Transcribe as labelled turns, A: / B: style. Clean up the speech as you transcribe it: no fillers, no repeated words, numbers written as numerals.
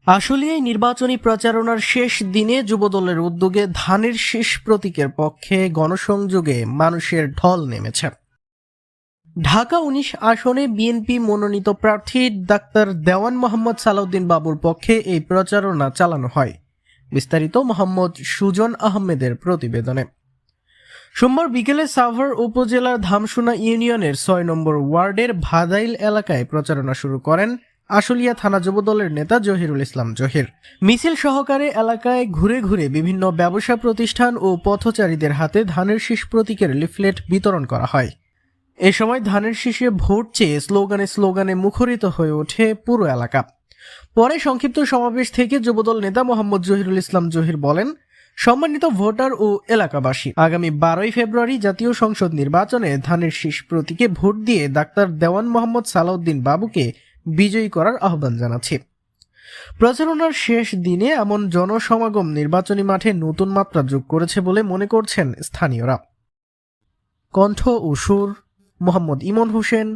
A: আশুলিয়ায় নির্বাচনী প্রচারণার শেষ দিনে যুবদলের উদ্যোগে ধানের শীষ প্রতীকের পক্ষে গণসংযোগে মানুষের ঢল নেমেছে। ঢাকা ১৯ আসনে বিএনপি মনোনীত প্রার্থী ডাক্তার দেওয়ান মোহাম্মদ সালাউদ্দিন বাবুর পক্ষে এই প্রচারণা চালানো হয়। বিস্তারিত মোহাম্মদ সুজন আহমেদের প্রতিবেদনে। সোমবার বিকেলে সাভার উপজেলার ধামসোনা ইউনিয়নের ৬ নম্বর ওয়ার্ডের ভাদাইল এলাকায় প্রচারণা শুরু করেন আশুলিয়া থানা যুবদলের নেতা জহিরুল ইসলাম জহির। মিছিল সহকারে এলাকায় ঘুরে ঘুরে বিভিন্ন ব্যবসা প্রতিষ্ঠান ও পথচারীদের হাতে ধানের শীষ প্রতীকের লিফলেট বিতরণ করা হয়। এ সময় ধানের শীষে ভোট চেয়ে স্লোগানে মুখরিত হয়ে ওঠে পুরো এলাকা। পরে সংক্ষিপ্ত সমাবেশ থেকে যুবদল নেতা মোহাম্মদ জহিরুল ইসলাম জহির বলেন, সম্মানিত ভোটার ও এলাকাবাসী, আগামী ১২ই ফেব্রুয়ারি জাতীয় সংসদ নির্বাচনে ধানের শীষ প্রতীকে ভোট দিয়ে ডাক্তার দেওয়ান মোহাম্মদ সালাউদ্দিন বাবুকে বিজয়ী করার আহ্বান জানাচ্ছি। প্রচারণার শেষ দিনে এমন জনসমাগম নির্বাচনী মাঠে নতুন মাত্রা যোগ করেছে বলে মনে করছেন স্থানীয়রা। কণ্ঠ ও সুর মোহাম্মদ ইমন হোসেন,